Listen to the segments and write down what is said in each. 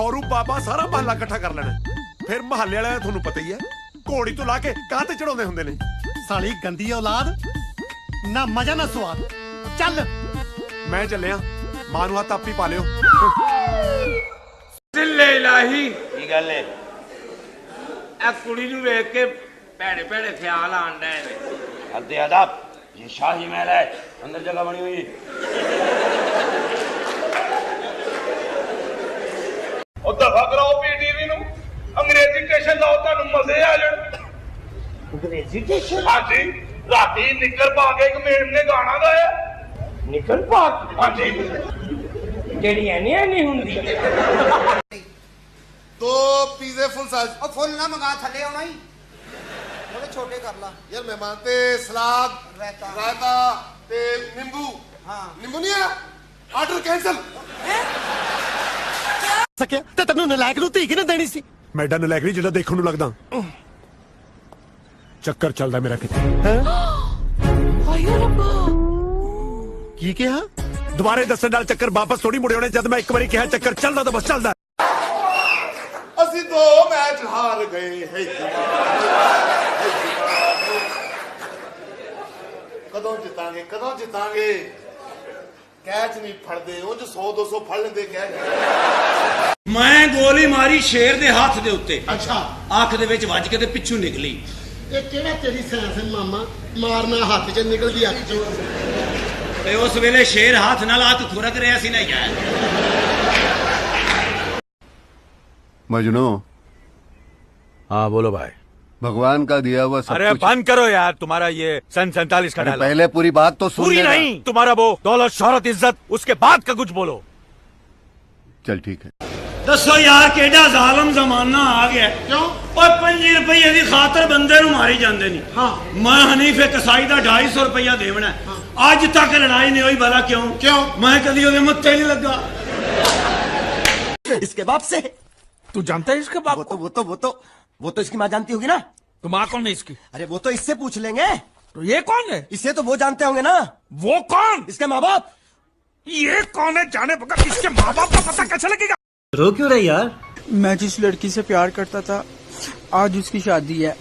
ਖੌਰੂ ਬਾਬਾ ਸਾਰਾ ਮਹੱਲਾ ਇਕੱਠਾ ਕਰ ਲੈਣਾ, ਫਿਰ ਮਹੱਲੇ ਵਾਲਿਆਂ ਦਾ ਤੁਹਾਨੂੰ ਪਤਾ ਹੀ ਹੈ ਘੋੜੀ ਤੋਂ ਲਾ ਕੇ ਕਾਹ ਤੇ ਚੜਾਉਂਦੇ ਹੁੰਦੇ ਨੇ। ਸਾਲੀ ਗੰਦੀ ਔਲਾਦ, ਨਾ ਮਜ਼ਾ ਨਾ ਸਵਾਦ। ਚੱਲ ਮੈਂ ਚੱਲਿਆ, ਮਾਂ ਨੂੰ ਹੱਥ ਆਪੀ ਪਾ ਲਿਓ। ਸਿੱਲੇ ਇਲਾਹੀ ਕੀ ਗੱਲ ਹੈ? ਇਹ ਕੁੜੀ ਨੂੰ ਵੇਖ ਕੇ ਭੈੜੇ ਭੈੜੇ ਖਿਆਲ ਆਣ ਡਏ ਨੇ। हद अदब, ये शाही महल है, अंदर जगह बनी हुई। दफा कराओ पीटीवी नु, अंग्रेजी स्टेशन लाओ, तानू मजे आ जाण। अंग्रेजी स्टेशन? हाँ जी, राती निकर पा के एक मेम ने गाना गाया। निकल पाक? हाँ जी, जेड़ी एनी एनी हुंदी। दो पिज़्ज़े फुल साइज। ਉਹ ਫੁੱਲ ਨਾ ਮੰਗਾ, ਥੱਲੇ ਆਉਣਾ ਹੀ ਉਹਦੇ ਛੋਟੇ ਕਰ ਲਾ। यार मेहमान ते सलाद रायता। रायता ते नींबू। हाँ। नींबू नहीं है, ऑर्डर कैंसिल। ਸਕਿਆ ਤੇ ਤੈਨੂੰ ਨਲਾਇਕ ਨੂੰ ਧੀ ਕਿਹਨੇ ਦੇਣੀ ਸੀ? ਮੈਂ ਐਡਾ ਨਲਾਇਕ ਨਹੀਂ ਜਿਹੜਾ ਦੇਖਣ ਨੂੰ ਲੱਗਦਾ। ਚੱਕਰ ਚੱਲਦਾ ਮੇਰਾ ਕਿਤੇ। ਕੀ ਕਿਹਾ? ਦੁਬਾਰੇ ਦੱਸਣ ਨਾਲ ਚੱਕਰ ਵਾਪਸ ਥੋੜੀ ਮੁੜੇ ਹੋਣੇ। ਜਦ ਮੈਂ ਇੱਕ ਵਾਰੀ ਕਿਹਾ ਚੱਕਰ ਚੱਲਦਾ ਤਾਂ ਬਸ ਚੱਲਦਾ। ਅਸੀਂ दो मैच हार गए है कदों जितांगे, कदों जितांगे? कैच नहीं फड़दे, ਉਹ 100-200 ਫੜ ਲੈਂਦੇ कैच। ਮੈਂ ਗੋਲੀ ਮਾਰੀ ਸ਼ੇਰ ਦੇ ਹੱਥ ਦੇ ਉੱਤੇ, ਅੱਛਾ, ਅੱਖ ਦੇ ਵਿੱਚ ਵੱਜ ਕੇ ਤੇ ਪਿੱਛੋਂ ਨਿਕਲੀ। ਇਹ ਕਿਹੜਾ ਤੇਰੀ ਸਾਇੰਸ ਹੈ ਮਾਮਾ? ਮਾਰਨਾ ਹੱਥ 'ਚ ਨਿਕਲਦੀ ਅੱਖ 'ਚੋਂ। ਤੇ ਉਸ ਵੇਲੇ ਸ਼ੇਰ ਹੱਥ ਨਾਲ ਅੱਖ ਖੁਰਕ ਰਿਹਾ ਸੀ ਨਾ ਯਾਰ। मजनू, हाँ बोलो भाई। भगवान का दिया हुआ सब अरे कुछ। बंद करो यार, तुम्हारा ये सन 47 का अरे डायलॉग। पहले पूरी बात तो सुन पूरी लेना। नहीं, तुम्हारा वो दौलत शोहरत इज्जत, उसके बाद का कुछ बोलो। चल ठीक है। ਦੱਸੋ ਯਾਰ ਕਿਹੜਾ ਜ਼ਾਲਮ ਜ਼ਮਾਨਾ ਆ ਗਿਆ। ਕਿਉਂ? ਓਏ 5 ਰੁਪਏ ਦੀ ਖਾਤਰ ਬੰਦੇ ਨੂੰ ਮਾਰੀ ਜਾਂਦੇ ਨਹੀਂ। ਹਾਂ। ਮੈਂ ਹਨੀਫੇ ਕਸਾਈ ਦਾ 250 ਰੁਪਇਆ ਦੇਵਣਾ। ਅੱਜ ਤੱਕ ਲੜਾਈ ਨਹੀਂ ਹੋਈ, ਭਲਾ ਕਿਉਂ? ਕਿਉਂ? ਮੈਂ ਕਦੀ ਉਹਦੇ ਮੱਥੇ ਨਹੀਂ ਲੱਗਾ। इसके बाप से। तू जानता है इसके बाप को? वो तो इसकी माँ जानती होगी ना। तो माँ कौन है इसकी? अरे वो तो इससे पूछ लेंगे। तो ये कौन है? इससे तो वो जानते होंगे ना। वो कौन? इसके माँ बाप। ये कौन है जाने बगैर इसके माँ बाप का पता कैसे लगेगा? रो क्यों रही यार? मैं जिस लड़की से प्यार करता था, आज उसकी शादी है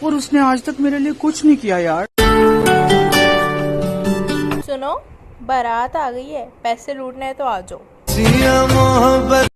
और उसने आज तक मेरे लिए कुछ नहीं किया यार। सुनो, बारात आ गई है, पैसे लूटने हैं तो आ जाओ। मोहब्बत